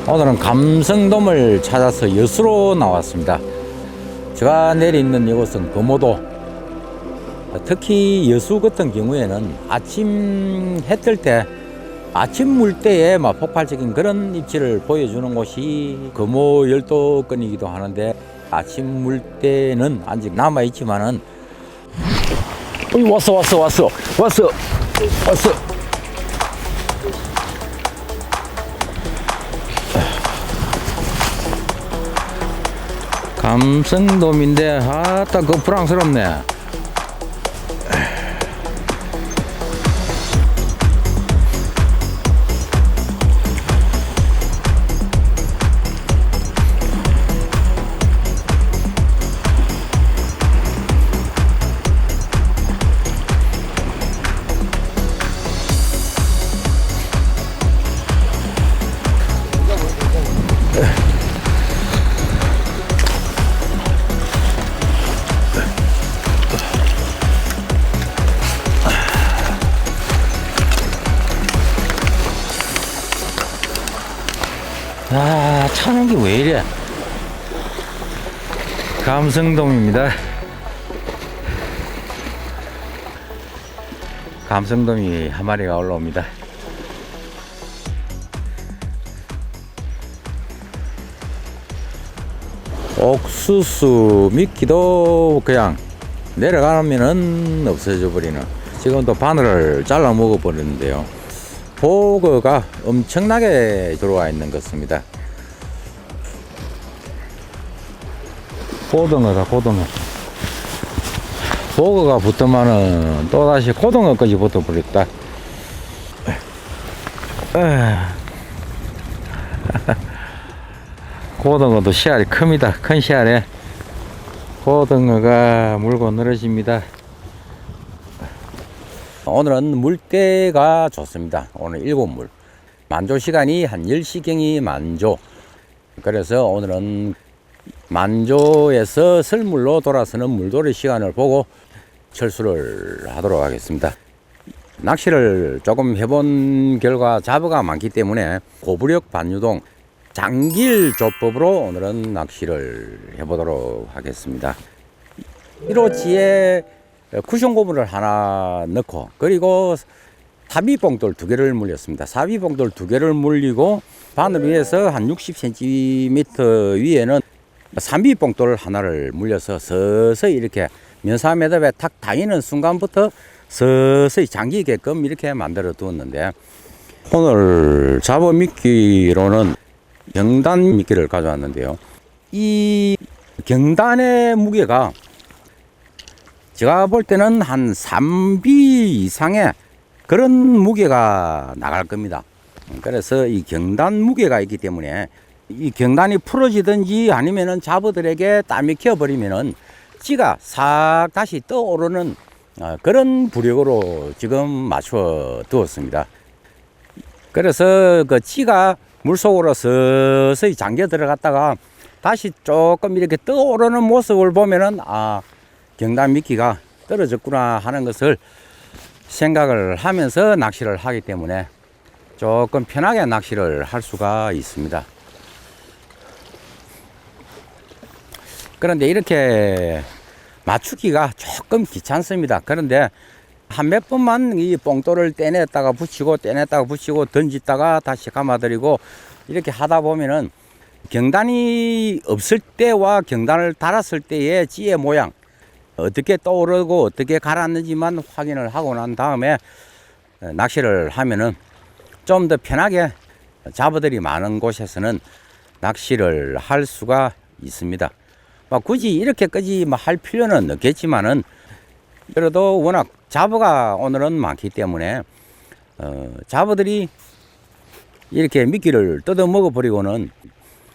오늘은 감성돔을 찾아서 여수로 나왔습니다. 제가 내려 있는 이곳은 금오도. 특히 여수 같은 경우에는 아침 해 뜰 때, 아침 물때에 막 폭발적인 그런 입지를 보여주는 곳이 금오 열도권이기도 하는데, 아침 물때는 아직 남아있지만은 왔어. 감성돔인데 아따 그 불황스럽네. 차는 게 왜 이래? 감성돔입니다. 감성돔이 한 마리가 올라옵니다. 옥수수 미끼도 그냥 내려가면은 없어져 버리는, 지금도 바늘을 잘라 먹어 버리는데요. 보거가 엄청나게 들어와 있는 것 같습니다. 고등어다, 고등어. 보거가 붙으면은 또다시 고등어까지 붙어 버렸다. 고등어도 씨알이 큽니다. 큰 씨알에 고등어가 물고 늘어집니다. 오늘은 물때가 좋습니다. 오늘 7물. 만조 시간이 한 10시경이 만조. 그래서 오늘은 만조에서 설물로 돌아서는 물돌이 시간을 보고 철수를 하도록 하겠습니다. 낚시를 조금 해본 결과 잡어가 많기 때문에 고부력 반유동 장길 조법으로 오늘은 낚시를 해보도록 하겠습니다. 1호치에 쿠션 고무를 하나 넣고, 그리고 사비봉돌 2개를 물렸습니다. 사비봉돌 2개를 물리고 바늘 위에서 한 60cm 위에는 삼비봉돌 하나를 물려서 서서히 이렇게 면사매듭에 탁 다이는 순간부터 서서히 잠기게끔 이렇게 만들어 두었는데, 오늘 잡어 미끼로는 경단 미끼를 가져왔는데요. 이 경단의 무게가 제가 볼 때는 한 3비 이상의 그런 무게가 나갈 겁니다. 그래서 이 경단 무게가 있기 때문에 이 경단이 풀어지든지 아니면은 잡어들에게 따미켜 버리면은 찌가 싹 다시 떠오르는 그런 부력으로 지금 맞춰 두었습니다. 그래서 그 찌가 물속으로 서서히 잠겨 들어갔다가 다시 조금 이렇게 떠오르는 모습을 보면은 경단 미끼가 떨어졌구나 하는 것을 생각을 하면서 낚시를 하기 때문에 조금 편하게 낚시를 할 수가 있습니다. 그런데 이렇게 맞추기가 조금 귀찮습니다. 그런데 한 몇 번만 이 뽕돌을 떼냈다가 붙이고 던지다가 다시 감아들이고 이렇게 하다 보면은 경단이 없을 때와 경단을 달았을 때의 찌의 모양, 어떻게 떠오르고 어떻게 가라앉는지만 확인을 하고 난 다음에 낚시를 하면은 좀 더 편하게 잡어들이 많은 곳에서는 낚시를 할 수가 있습니다. 굳이 이렇게까지 할 필요는 없겠지만은, 그래도 워낙 잡어가 오늘은 많기 때문에 잡어들이 이렇게 미끼를 뜯어 먹어 버리고는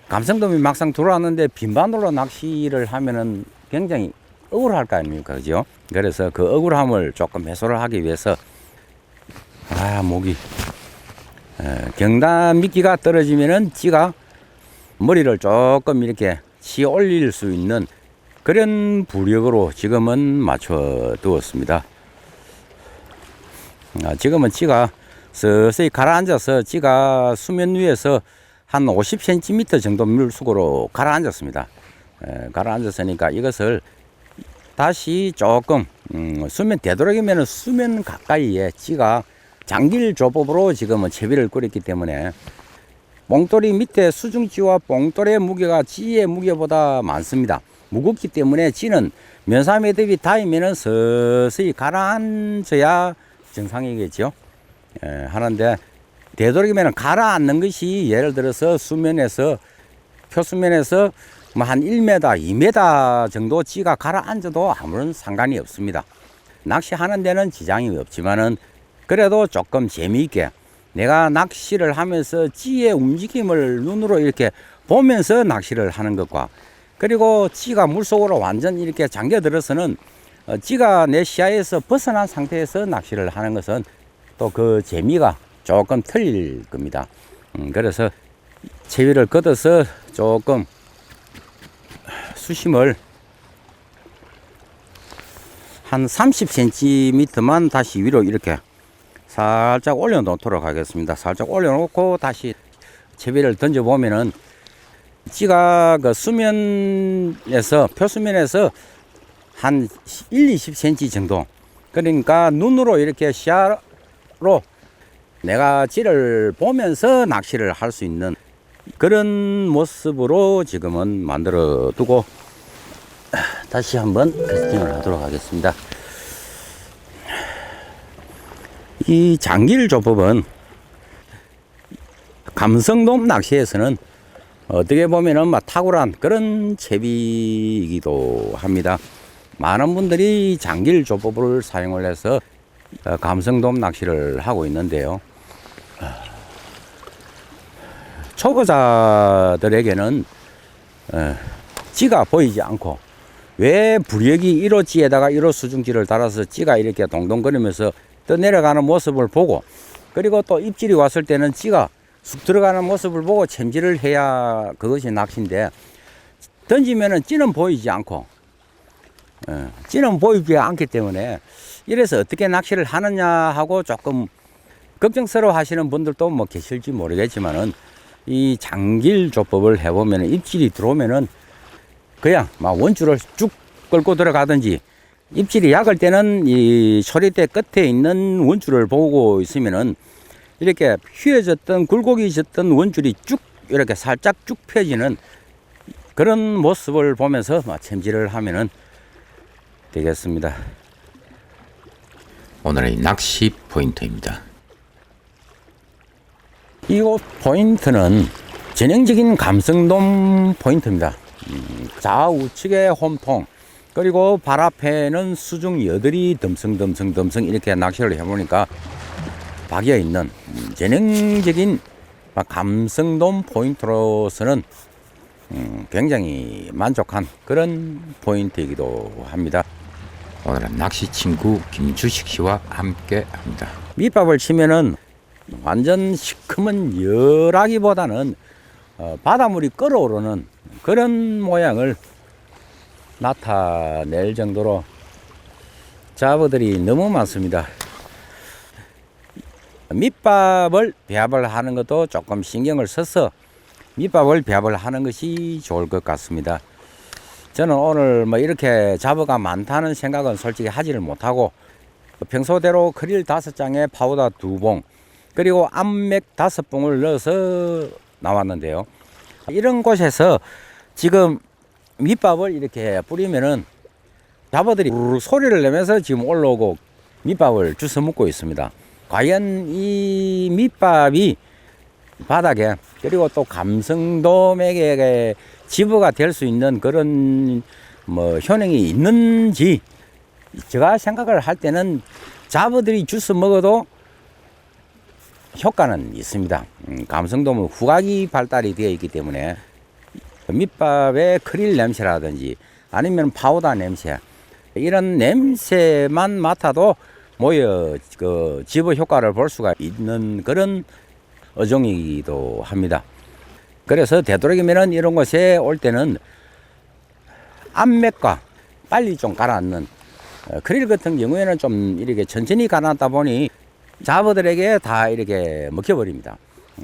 감성돔이 막상 들어왔는데 빈반으로 낚시를 하면은 굉장히 억울할 거 아닙니까, 그죠? 그래서 그 억울함을 조금 해소를 하기 위해서 목이 경단 미끼가 떨어지면은 찌가 머리를 조금 이렇게 치 올릴 수 있는 그런 부력으로 지금은 맞춰 두었습니다. 지금은 찌가 서서히 가라앉아서 찌가 수면 위에서 한 50cm 정도 물속으로 가라앉았습니다. 가라앉았으니까 이것을 다시 조금 수면 되도록이면 수면 가까이에 찌가 장길 조법으로 지금은 채비를 끓였기 때문에 뽕돌이 밑에 수중찌와 뽕돌의 무게가 찌의 무게보다 많습니다. 무겁기 때문에 찌는 면사매듭이 닿으면 서서히 가라앉아야 정상이겠죠. 하는데 되도록이면 가라앉는 것이 예를 들어서 수면에서 표수면에서 뭐 한 1m, 2m 정도 찌가 가라앉아도 아무런 상관이 없습니다. 낚시하는 데는 지장이 없지만은 그래도 조금 재미있게 내가 낚시를 하면서 찌의 움직임을 눈으로 이렇게 보면서 낚시를 하는 것과 그리고 찌가 물속으로 완전 이렇게 잠겨들어서는 찌가 내 시야에서 벗어난 상태에서 낚시를 하는 것은 또 그 재미가 조금 틀릴 겁니다. 그래서 채비를 걷어서 조금 수심을 한 30cm만 다시 위로 이렇게 살짝 올려놓도록 하겠습니다. 살짝 올려놓고 다시 채비를 던져보면은 찌가 그 수면에서 표수면에서 한 1-20cm 정도, 그러니까 눈으로 이렇게 시야로 내가 찌를 보면서 낚시를 할 수 있는 그런 모습으로 지금은 만들어 두고 다시 한번 캐스팅을 하도록 하겠습니다. 이 장길 조법은 감성돔 낚시에서는 어떻게 보면은 막 탁월한 그런 채비이기도 합니다. 많은 분들이 장길 조법을 사용을 해서 감성돔 낚시를 하고 있는데요. 초보자들에게는 찌가 보이지 않고 왜 부력이 1호 찌에다가 1호 수중찌를 달아서 찌가 이렇게 동동거리면서 떠내려가는 모습을 보고 그리고 또 입질이 왔을 때는 찌가 쑥 들어가는 모습을 보고 챔질을 해야 그것이 낚시인데 던지면은 찌는 보이지 않고 찌는 보이지 않기 때문에 이래서 어떻게 낚시를 하느냐 하고 조금 걱정스러워 하시는 분들도 뭐 계실지 모르겠지만은 이 장길 조법을 해보면 입질이 들어오면은 그냥 막 원줄을 쭉 끌고 들어가든지 입질이 약할 때는 이 소리대 끝에 있는 원줄을 보고 있으면은 이렇게 휘어졌던 굴곡이졌던 원줄이 쭉 이렇게 살짝 쭉 펴지는 그런 모습을 보면서 챔질을 하면은 되겠습니다. 오늘의 낚시 포인트입니다. 이곳 포인트는 전형적인 감성돔 포인트입니다. 좌우측에 홈통 그리고 발 앞에는 수중 여들이 덤성덤성 이렇게 낚시를 해보니까 박여 있는 전형적인 감성돔 포인트로서는 굉장히 만족한 그런 포인트이기도 합니다. 오늘은 낚시 친구 김주식 씨와 함께 합니다. 밑밥을 치면은 완전 시커먼 열하기보다는 바닷물이 끓어오르는 그런 모양을 나타낼 정도로 잡어들이 너무 많습니다. 밑밥을 배합을 하는 것도 조금 신경을 써서 밑밥을 배합을 하는 것이 좋을 것 같습니다. 저는 오늘 뭐 이렇게 잡어가 많다는 생각은 솔직히 하지를 못하고 평소대로 크릴 5장에 파우더 2봉 그리고 암맥 5봉을 넣어서 나왔는데요. 이런 곳에서 지금 밑밥을 이렇게 뿌리면은 잡어들이 소리를 내면서 지금 올라오고 밑밥을 주워 먹고 있습니다. 과연 이 밑밥이 바닥에 그리고 또 감성돔에게 집어가 될 수 있는 그런 뭐 효능이 있는지 제가 생각을 할 때는 잡어들이 주워 먹어도 효과는 있습니다. 감성돔은 후각이 발달이 되어 있기 때문에 밑밥의 크릴 냄새라든지 아니면 파우더 냄새 이런 냄새만 맡아도 모여 그 집어 효과를 볼 수가 있는 그런 어종이기도 합니다. 그래서 되도록이면 이런 곳에 올 때는 암맥과 빨리 좀 가라앉는 크릴 같은 경우에는 좀 이렇게 천천히 가라앉다 보니 잡어들에게 다 이렇게 먹혀버립니다.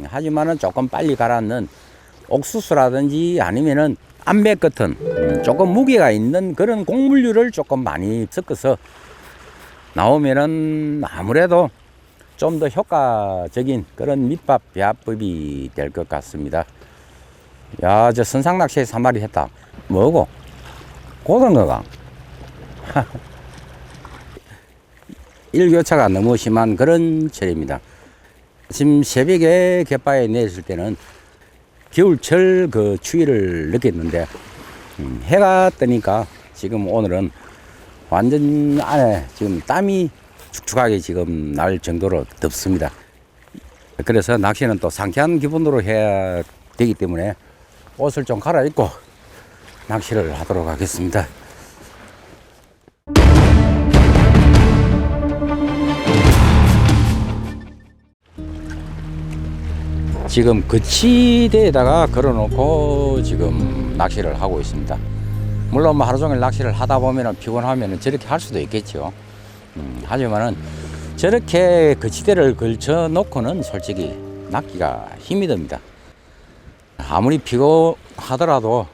하지만은 조금 빨리 가라앉는 옥수수라든지 아니면은 암백 같은 조금 무게가 있는 그런 곡물류를 조금 많이 섞어서 나오면은 아무래도 좀 더 효과적인 그런 밑밥 배합법이 될 것 같습니다. 야, 저 선상낚시에 3마리 했다. 뭐고? 고등어가. 일교차가 너무 심한 그런 철입니다. 지금 새벽에 갯바에 내렸을 때는 겨울철 그 추위를 느꼈는데 해가 뜨니까 지금 오늘은 완전 안에 지금 땀이 축축하게 지금 날 정도로 덥습니다. 그래서 낚시는 또 상쾌한 기분으로 해야 되기 때문에 옷을 좀 갈아입고 낚시를 하도록 하겠습니다. 지금 거치대에다가 걸어놓고 지금 낚시를 하고 있습니다. 물론 뭐 하루 종일 낚시를 하다 보면 피곤하면 저렇게 할 수도 있겠죠. 하지만은 저렇게 거치대를 걸쳐 놓고는 솔직히 낚기가 힘이 듭니다. 아무리 피곤하더라도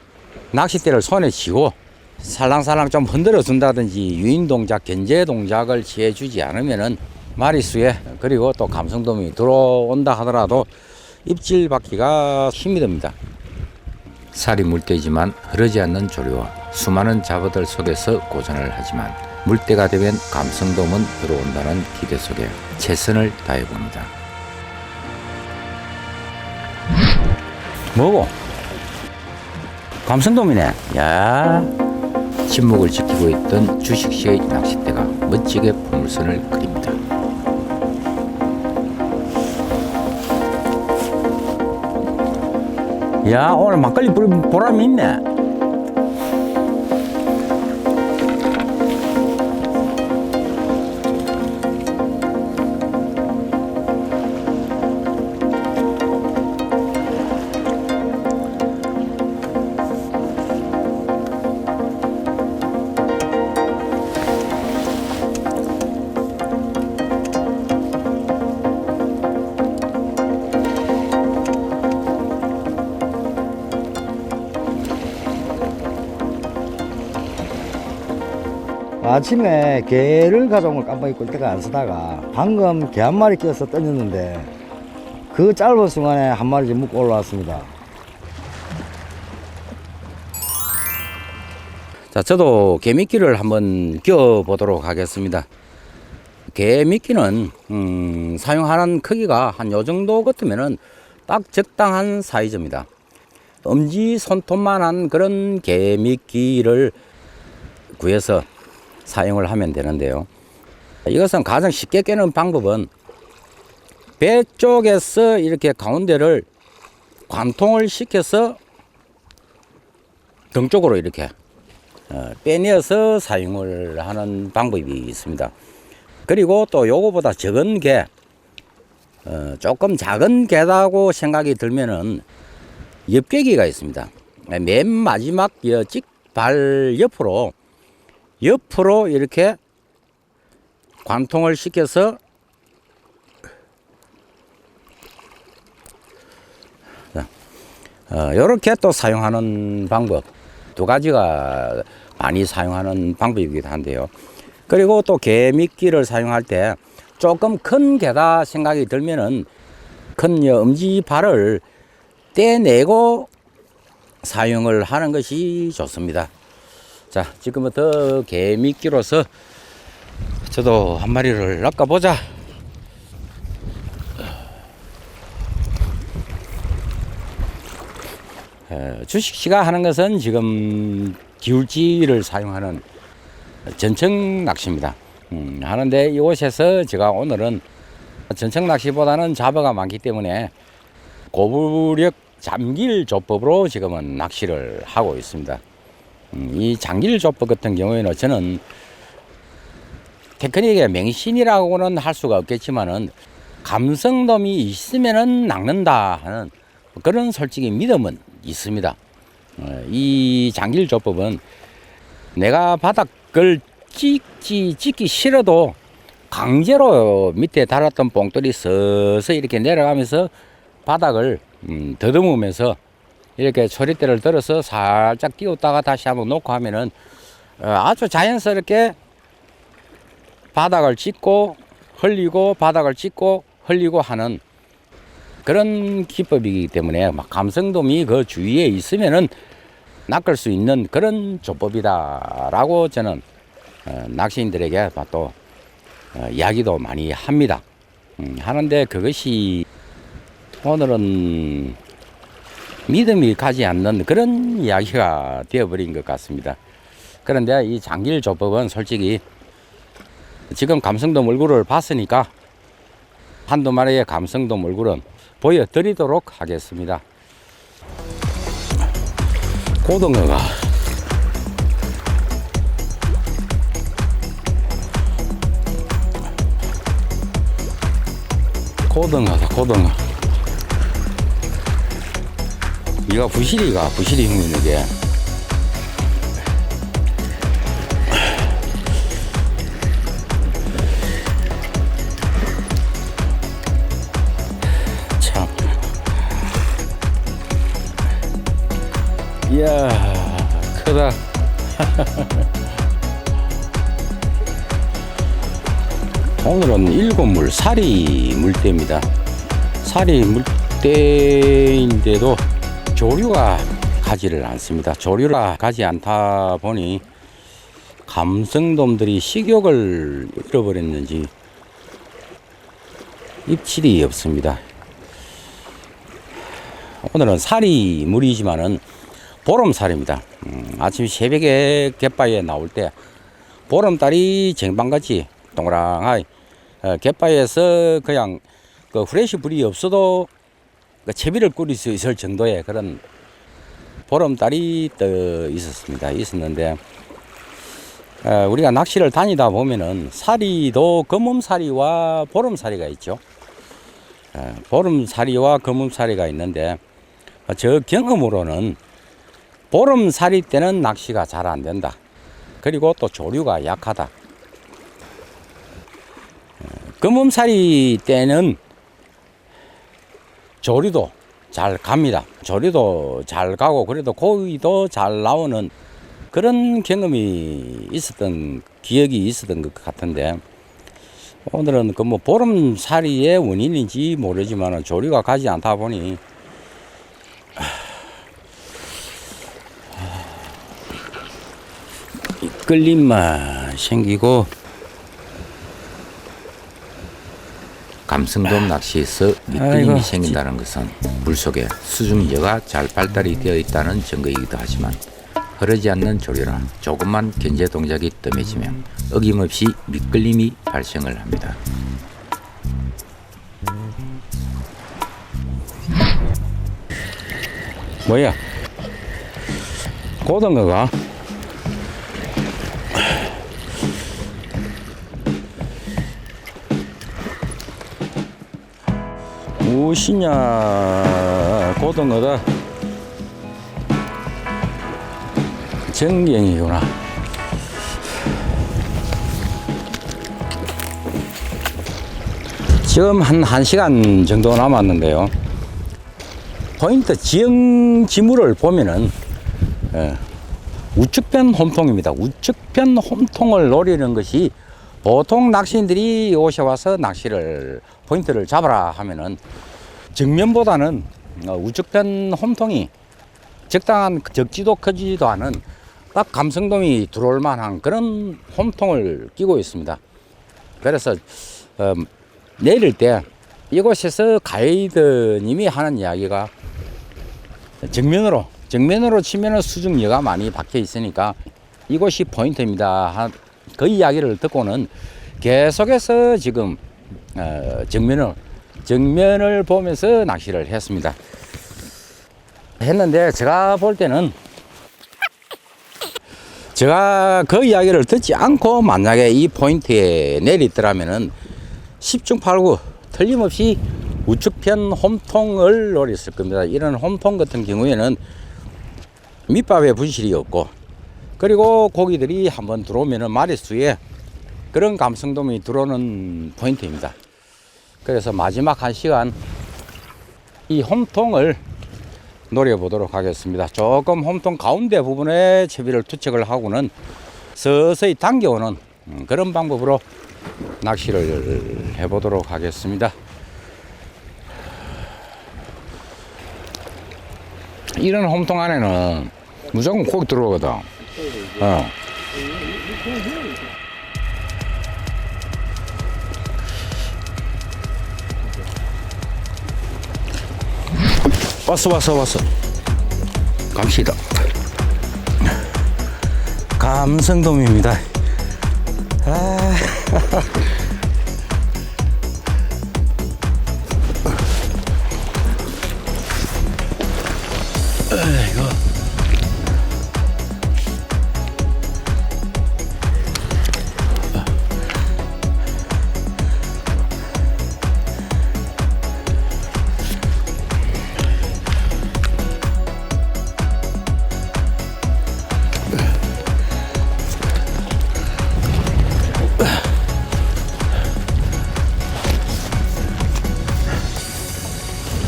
낚싯대를 손에 쥐고 살랑살랑 좀 흔들어 준다든지 유인 동작, 견제 동작을 취해 주지 않으면은 마리수에 그리고 또 감성돔이 들어온다 하더라도 입질 받기가 힘이 듭니다. 살이 물때지만 흐르지 않는 조류와 수많은 잡어들 속에서 고전을 하지만 물때가 되면 감성돔은 들어온다는 기대 속에 최선을 다해봅니다. 뭐고? 감성돔이네. 야, 침묵을 지키고 있던 주식시의 낚싯대가 멋지게 포물선을 그립니다. 야, 오늘 막걸리 보람이 있네. 아침에 개를 가져온 걸 깜빡 잊고 때가 안 쓰다가 방금 개 한 마리 끼어서 던졌는데 그 짧은 순간에 한 마리 좀 묶고 올라왔습니다. 자, 저도 개미끼를 한번 끼워보도록 하겠습니다. 개미끼는 사용하는 크기가 한 요 정도 같으면은 딱 적당한 사이즈입니다. 엄지 손톱만한 그런 개미끼를 구해서 사용을 하면 되는데요. 이것은 가장 쉽게 깨는 방법은 배 쪽에서 이렇게 가운데를 관통을 시켜서 등 쪽으로 이렇게 빼내어서 사용을 하는 방법이 있습니다. 그리고 또 요거보다 적은 개, 조금 작은 개라고 생각이 들면은 엽깨기가 있습니다. 맨 마지막 찍발 옆으로 이렇게 관통을 시켜서 이렇게 또 사용하는 방법 두 가지가 많이 사용하는 방법이기도 한데요. 그리고 또 개미끼를 사용할 때 조금 큰 개다 생각이 들면은 큰 엄지발을 떼내고 사용을 하는 것이 좋습니다. 자, 지금부터 개미끼로서 저도 한 마리를 낚아보자. 주식씨가 하는 것은 지금 기울지를 사용하는 전청 낚시입니다. 하는데 이곳에서 제가 오늘은 전청 낚시보다는 잡어가 많기 때문에 고부력 잠길 조법으로 지금은 낚시를 하고 있습니다. 이 잠길 조법 같은 경우에는 저는 테크닉의 맹신이라고는 할 수가 없겠지만은 감성돔이 있으면은 낚는다 하는 그런 솔직히 믿음은 있습니다. 이 잠길 조법은 내가 바닥을 찍기 싫어도 강제로 밑에 달았던 뽕돌이 서서 이렇게 내려가면서 바닥을 더듬으면서 이렇게 초리대를 들어서 살짝 띄웠다가 다시 한번 놓고 하면은 아주 자연스럽게 바닥을 짚고 흘리고 바닥을 짚고 흘리고 하는 그런 기법이기 때문에 막 감성돔이 그 주위에 있으면은 낚을 수 있는 그런 조법이다라고 저는 낚시인들에게 또 이야기도 많이 합니다. 하는데 그것이 오늘은 믿음이 가지 않는 그런 이야기가 되어버린 것 같습니다. 그런데 이 장길 조법은 솔직히 지금 감성돔 얼굴을 봤으니까 한두 마리의 감성돔 얼굴은 보여드리도록 하겠습니다. 고등어가 고등어다. 이거 부시리 형님 이게 참 이야 크다. 오늘은 일곱물 사리 물대입니다. 사리 물대인데도 조류가 가지를 않습니다. 조류가 가지 않다 보니 감성돔들이 식욕을 잃어버렸는지 입질이 없습니다. 오늘은 사리 물이지만은 보름살입니다. 아침 새벽에 갯바위에 나올 때 보름달이 쟁반같이 동그랑하게 갯바위에서 그냥 그 프레시 불이 없어도 그 채비를 꾸릴 수 있을 정도의 그런 보름달이 떠 있었는데 우리가 낚시를 다니다 보면은 사리도 검음사리와 보름사리가 있죠. 보름사리와 검음사리가 있는데 저 경험으로는 보름사리 때는 낚시가 잘 안 된다. 그리고 또 조류가 약하다. 검음사리 때는 조류도 잘 갑니다. 조류도 잘 가고 그래도 고기도 잘 나오는 그런 경험이 기억이 있었던 것 같은데 오늘은 그 뭐 보름사리의 원인인지 모르지만 조류가 가지 않다 보니 끌림만 생기고 감성돔 낚시에서 미끌림이 생긴다는 것은 물속에 수중저가 잘 발달이 되어 있다는 증거이기도 하지만 흐르지 않는 조류라 조금만 견제 동작이 뜸해지면 어김없이 미끌림이 발생을 합니다. 뭐야? 고등어가 무엇이냐? 고등어다. 정경이구나. 지금 한 1시간 정도 남았는데요. 포인트 지형지물을 보면은 우측편 홈통입니다. 우측편 홈통을 노리는 것이 보통 낚시인들이 오셔와서 포인트를 잡아라 하면은 정면보다는 우측편 홈통이 적지도 크지도 않은 딱 감성돔이 들어올 만한 그런 홈통을 끼고 있습니다. 그래서 내릴 때 이곳에서 가이드님이 하는 이야기가 정면으로 치면은 수중여가 많이 박혀 있으니까 이곳이 포인트입니다. 그 이야기를 듣고는 계속해서 지금 정면을 보면서 낚시를 했는데 제가 볼 때는 제가 그 이야기를 듣지 않고 만약에 이 포인트에 내리더라면은 10중 8구 틀림없이 우측편 홈통을 노렸을 겁니다. 이런 홈통 같은 경우에는 밑밥에 분실이 없고 그리고 고기들이 한번 들어오면은 마리수에 그런 감성돔이 들어오는 포인트입니다. 그래서 마지막 1시간 이 홈통을 노려보도록 하겠습니다. 조금 홈통 가운데 부분에 채비를 투척을 하고는 서서히 당겨오는 그런 방법으로 낚시를 해보도록 하겠습니다. 이런 홈통 안에는 무조건 고기 들어오거든. 왔어. 갑시다. 감성돔입니다.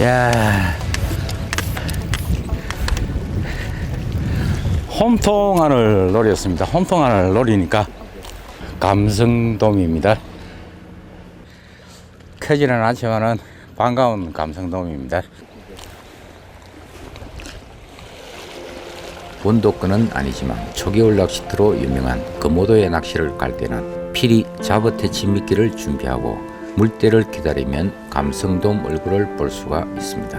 야, 홈통 안을 노렸습니다. 홈통 안을 노리니까 감성돔입니다. 크지는 않지만은 반가운 감성돔입니다. 본도권은 아니지만 초겨울 낚시터로 유명한 거모도의 낚시를 갈 때는 필히 잡어채치 미끼를 준비하고 물때를 기다리면 감성돔 얼굴을 볼 수가 있습니다.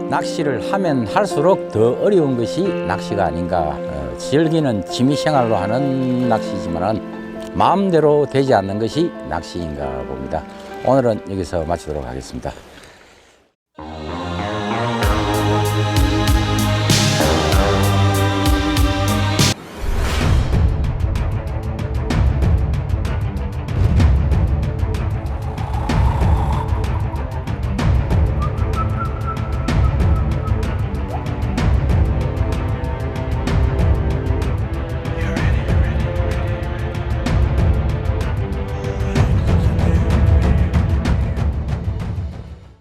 낚시를 하면 할수록 더 어려운 것이 낚시가 아닌가. 즐기는 취미생활로 하는 낚시지만 마음대로 되지 않는 것이 낚시인가 봅니다. 오늘은 여기서 마치도록 하겠습니다.